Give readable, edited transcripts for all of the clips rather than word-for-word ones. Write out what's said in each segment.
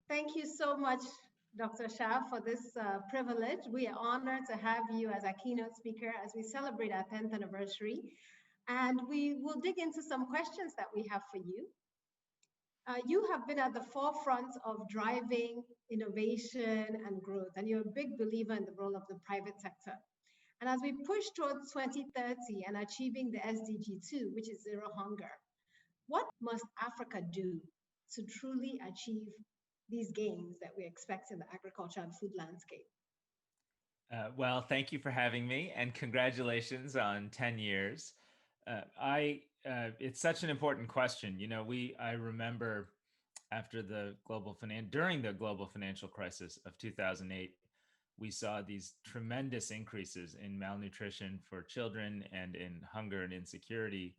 Thank you so much, Dr. Shah, for this privilege. We are honored to have you as our keynote speaker as we celebrate our 10th anniversary. And we will dig into some questions that we have for you. You have been at the forefront of driving innovation and growth, and you're a big believer in the role of the private sector. And as we push towards 2030 and achieving the SDG 2, which is zero hunger, what must Africa do to truly achieve these gains that we expect in the agriculture and food landscape? Well, thank you for having me, and congratulations on 10 years. It's such an important question. I remember during the global financial crisis of 2008, we saw these tremendous increases in malnutrition for children and in hunger and insecurity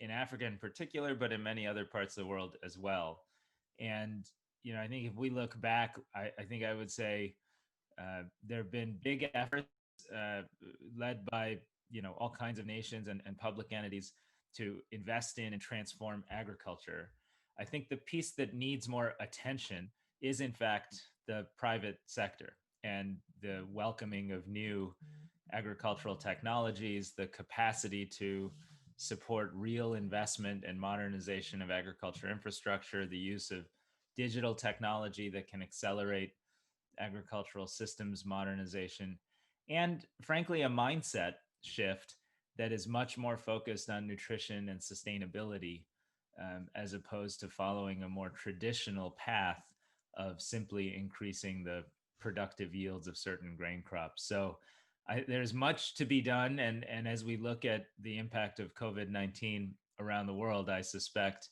in Africa in particular, but in many other parts of the world as well. And, I think if we look back, I think I would say there have been big efforts led by, all kinds of nations and public entities to invest in and transform agriculture. I think the piece that needs more attention is, in fact, the private sector and the welcoming of new agricultural technologies, the capacity to support real investment and modernization of agriculture infrastructure, the use of digital technology that can accelerate agricultural systems modernization, and frankly, a mindset shift that is much more focused on nutrition and sustainability, as opposed to following a more traditional path of simply increasing the productive yields of certain grain crops. So there's much to be done. And as we look at the impact of COVID-19 around the world, I suspect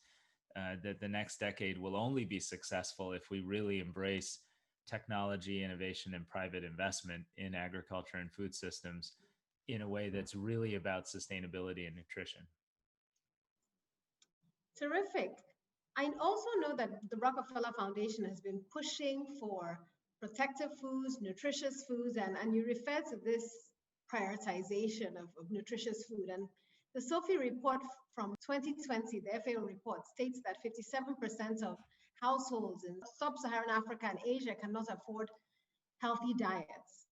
that the next decade will only be successful if we really embrace technology, innovation, and private investment in agriculture and food systems in a way that's really about sustainability and nutrition. Terrific. I also know that the Rockefeller Foundation has been pushing for protective foods, nutritious foods, and you refer to this prioritization of nutritious food. And the SOFI report from 2020, the FAO report, states that 57% of households in sub-Saharan Africa and Asia cannot afford healthy diets.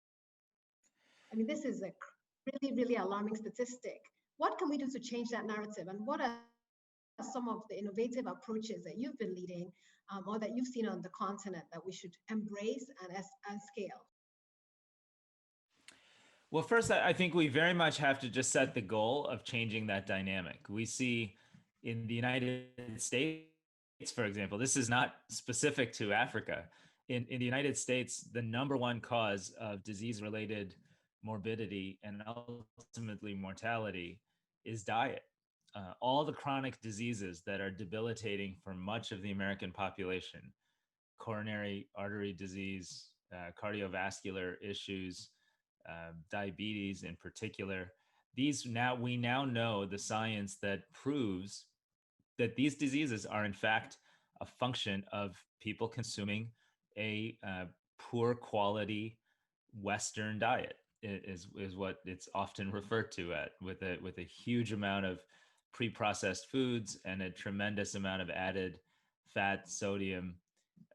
I mean, this is a really, really alarming statistic. What can we do to change that narrative? And what are some of the innovative approaches that you've been leading or that you've seen on the continent that we should embrace and scale? Well, first, I think we very much have to just set the goal of changing that dynamic. We see in the United States, for example, this is not specific to Africa. In the United States, the number one cause of disease-related morbidity and ultimately mortality is diet. All the chronic diseases that are debilitating for much of the American population, coronary artery disease, cardiovascular issues, diabetes in particular, we now know the science that proves that these diseases are in fact a function of people consuming a poor quality Western diet is what it's often referred to with a huge amount of pre-processed foods and a tremendous amount of added fat, sodium,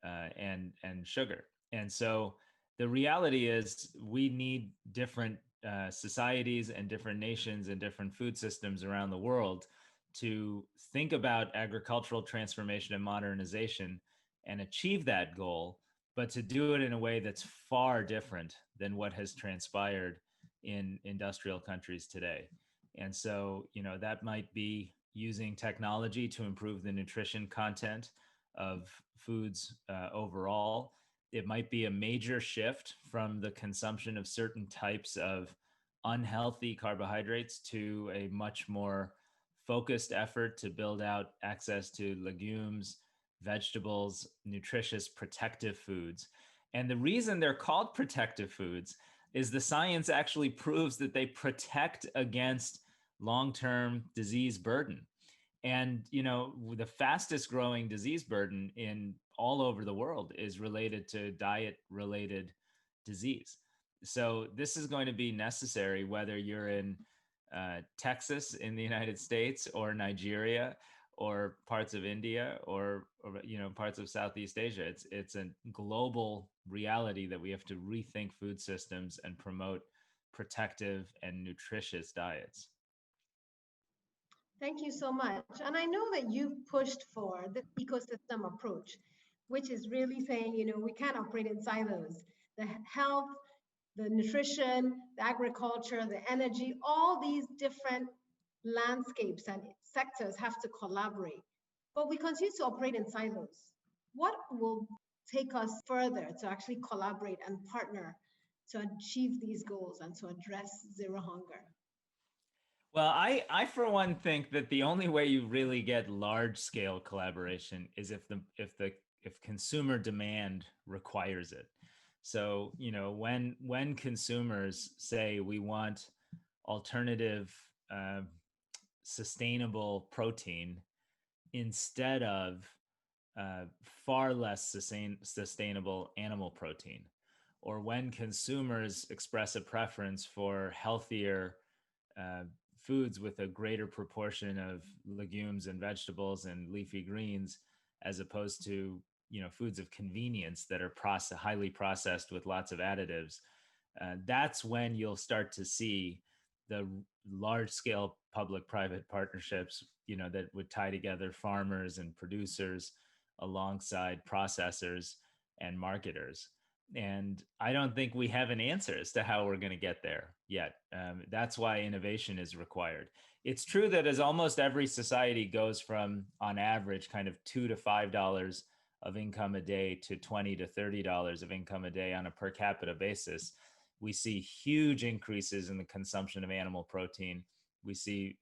and sugar. And so the reality is we need different societies and different nations and different food systems around the world to think about agricultural transformation and modernization and achieve that goal, but to do it in a way that's far different than what has transpired in industrial countries today. And so, that might be using technology to improve the nutrition content of foods overall. It might be a major shift from the consumption of certain types of unhealthy carbohydrates to a much more focused effort to build out access to legumes, vegetables, nutritious protective foods. And the reason they're called protective foods is the science actually proves that they protect against long-term disease burden. And, the fastest growing disease burden in all over the world is related to diet-related disease. So this is going to be necessary whether you're in Texas in the United States or Nigeria or parts of India or parts of Southeast Asia. It's a global reality that we have to rethink food systems and promote protective and nutritious diets. Thank you so much. And I know that you've pushed for the ecosystem approach, which is really saying, we can't operate in silos. The health, the nutrition, the agriculture, the energy, all these different landscapes and sectors have to collaborate. But we continue to operate in silos. What will take us further to actually collaborate and partner to achieve these goals and to address zero hunger? Well, I for one think that the only way you really get large scale collaboration is if consumer demand requires it. So, when consumers say we want alternative, sustainable protein instead of far less sustainable animal protein, or when consumers express a preference for healthier uh, foods with a greater proportion of legumes and vegetables and leafy greens, as opposed to foods of convenience that are highly processed with lots of additives, that's when you'll start to see the large scale public private partnerships that would tie together farmers and producers alongside processors and marketers. And I don't think we have an answer as to how we're going to get there yet. That's why innovation is required. It's true that as almost every society goes from, on average, kind of $2 to $5 of income a day to $20 to $30 of income a day on a per capita basis, we see huge increases in the consumption of animal protein. We see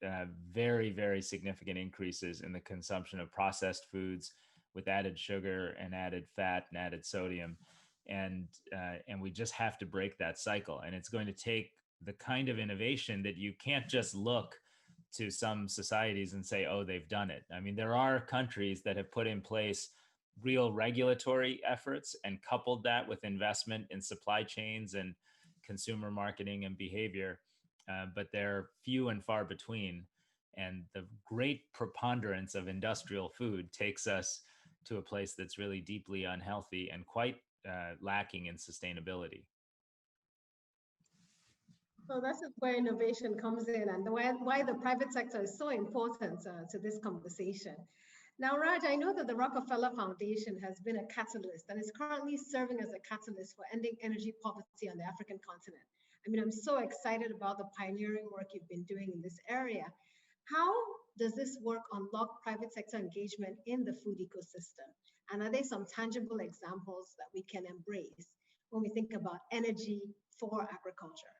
very, very significant increases in the consumption of processed foods with added sugar and added fat and added sodium. And we just have to break that cycle. And it's going to take the kind of innovation that you can't just look to some societies and say, oh, they've done it. I mean, there are countries that have put in place real regulatory efforts and coupled that with investment in supply chains and consumer marketing and behavior, but they're few and far between. And the great preponderance of industrial food takes us to a place that's really deeply unhealthy and quite lacking in sustainability. So that's where innovation comes in and why the private sector is so important to this conversation. Now, Raj, I know that the Rockefeller Foundation has been a catalyst and is currently serving as a catalyst for ending energy poverty on the African continent. I mean, I'm so excited about the pioneering work you've been doing in this area. How does this work unlock private sector engagement in the food ecosystem? And are there some tangible examples that we can embrace when we think about energy for agriculture?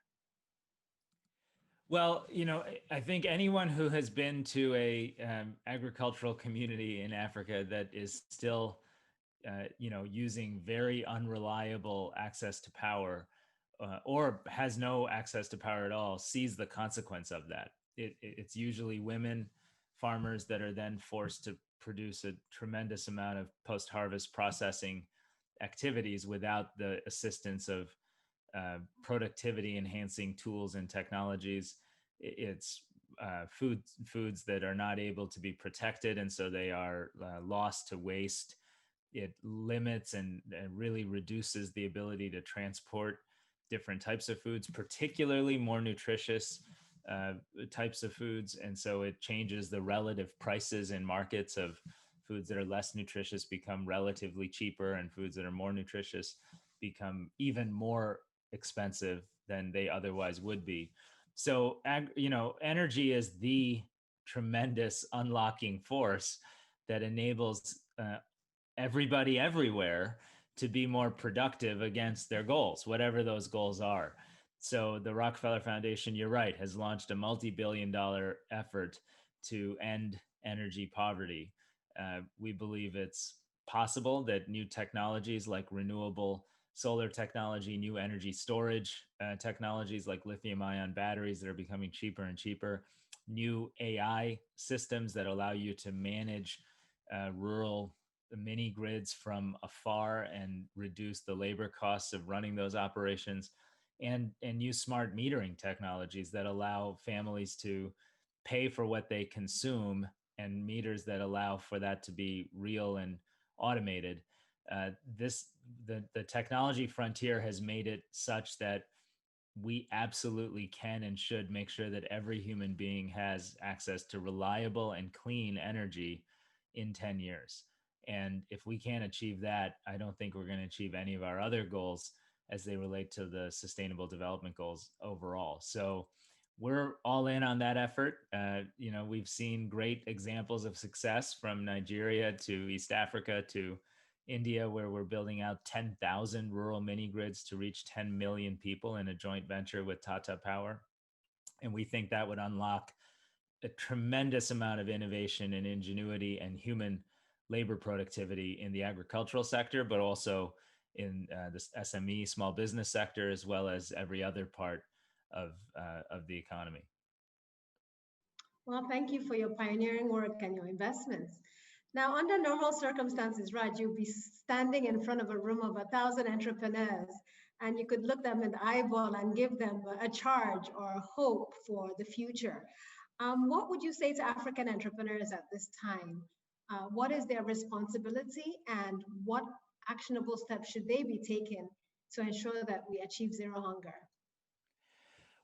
Well, I think anyone who has been to a agricultural community in Africa that is still, using very unreliable access to power, or has no access to power at all, sees the consequence of that. It's usually women farmers that are then forced to produce a tremendous amount of post-harvest processing activities without the assistance of productivity enhancing tools and technologies. It's foods that are not able to be protected, and so they are lost to waste. It limits and really reduces the ability to transport different types of foods, particularly more nutritious types of foods. And so it changes the relative prices in markets of foods that are less nutritious become relatively cheaper, and foods that are more nutritious become even more expensive than they otherwise would be. So, energy is the tremendous unlocking force that enables everybody everywhere to be more productive against their goals, whatever those goals are. So the Rockefeller Foundation, you're right, has launched a multi-billion-dollar effort to end energy poverty. We believe it's possible that new technologies like renewable solar technology, new energy storage technologies like lithium-ion batteries that are becoming cheaper and cheaper, new AI systems that allow you to manage rural mini grids from afar and reduce the labor costs of running those operations, and use smart metering technologies that allow families to pay for what they consume and meters that allow for that to be real and automated. The technology frontier has made it such that we absolutely can and should make sure that every human being has access to reliable and clean energy in 10 years. And if we can't achieve that, I don't think we're going to achieve any of our other goals as they relate to the sustainable development goals overall. So we're all in on that effort. We've seen great examples of success from Nigeria to East Africa to India, where we're building out 10,000 rural mini grids to reach 10 million people in a joint venture with Tata Power. And we think that would unlock a tremendous amount of innovation and ingenuity and human labor productivity in the agricultural sector, but also in the SME, small business sector, as well as every other part of the economy. Well, thank you for your pioneering work and your investments. Now, under normal circumstances, Raj, you'll be standing in front of a room of 1,000 entrepreneurs, and you could look them in the eyeball and give them a charge or a hope for the future. What would you say to African entrepreneurs at this time? What is their responsibility, and what actionable steps should they be taking to ensure that we achieve zero hunger?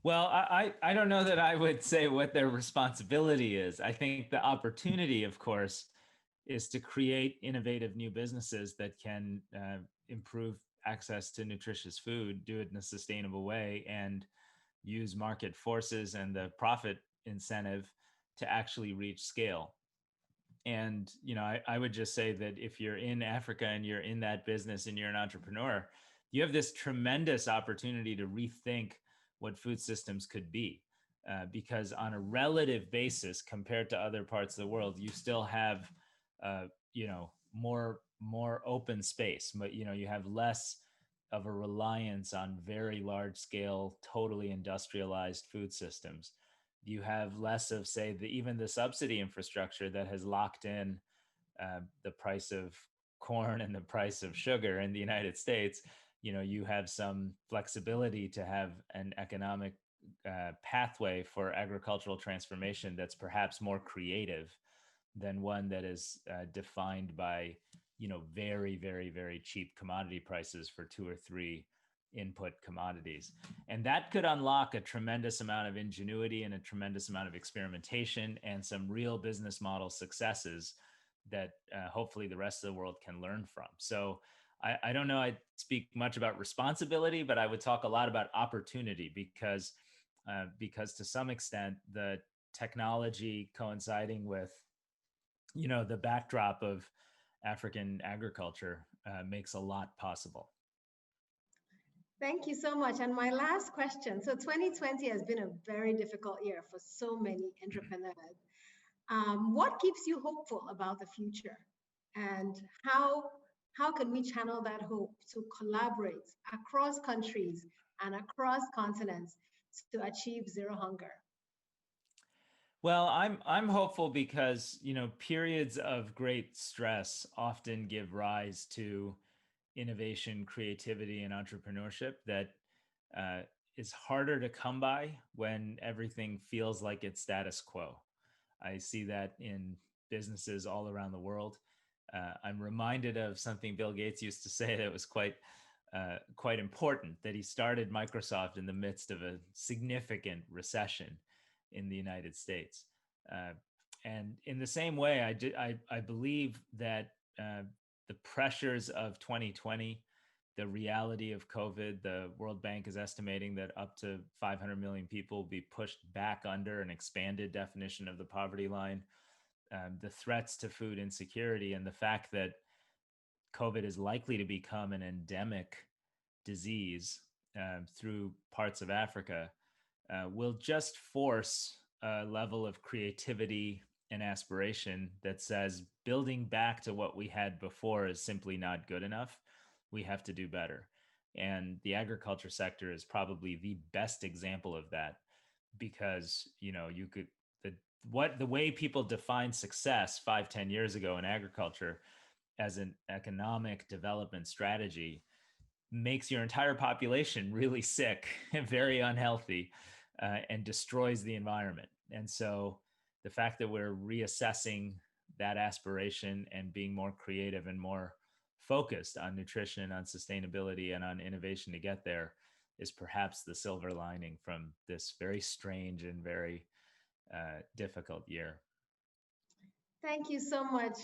Well, I don't know that I would say what their responsibility is. I think the opportunity, of course, is to create innovative new businesses that can improve access to nutritious food, do it in a sustainable way, and use market forces and the profit incentive to actually reach scale. And I would just say that if you're in Africa and you're in that business and you're an entrepreneur, you have this tremendous opportunity to rethink what food systems could be. Because on a relative basis, compared to other parts of the world, you still have more open space, but you have less of a reliance on very large scale, totally industrialized food systems. You have less of, say, even the subsidy infrastructure that has locked in the price of corn and the price of sugar in the United States. You have some flexibility to have an economic pathway for agricultural transformation that's perhaps more creative than one that is defined by very, very, very cheap commodity prices for 2 or 3 input commodities. And that could unlock a tremendous amount of ingenuity and a tremendous amount of experimentation and some real business model successes that hopefully the rest of the world can learn from. So I don't know, I speak much about responsibility, but I would talk a lot about opportunity because to some extent, the technology coinciding with the backdrop of African agriculture makes a lot possible. Thank you so much. And my last question. So 2020 has been a very difficult year for so many entrepreneurs. What keeps you hopeful about the future? And how can we channel that hope to collaborate across countries and across continents to achieve zero hunger? Well, I'm hopeful because periods of great stress often give rise to innovation, creativity, and entrepreneurship that is harder to come by when everything feels like it's status quo. I see that in businesses all around the world. I'm reminded of something Bill Gates used to say that was quite important, that he started Microsoft in the midst of a significant recession in the United States. And in the same way, I believe that the pressures of 2020, the reality of COVID, the World Bank is estimating that up to 500 million people will be pushed back under an expanded definition of the poverty line. The threats to food insecurity and the fact that COVID is likely to become an endemic disease through parts of Africa will just force a level of creativity and aspiration that says building back to what we had before is simply not good enough. We have to do better. And the agriculture sector is probably the best example of that, because the way people defined success 5-10 years ago in agriculture as an economic development strategy makes your entire population really sick and very unhealthy and destroys the environment. And so the fact that we're reassessing that aspiration and being more creative and more focused on nutrition, on sustainability, and on innovation to get there is perhaps the silver lining from this very strange and very difficult year. Thank you so much,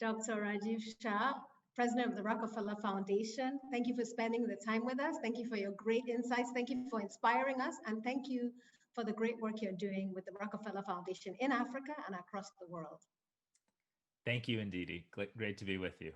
Dr. Rajiv Shah, President of the Rockefeller Foundation. Thank you for spending the time with us. Thank you for your great insights. Thank you for inspiring us. And thank you for the great work you're doing with the Rockefeller Foundation in Africa and across the world. Thank you, Ndidi. Great to be with you.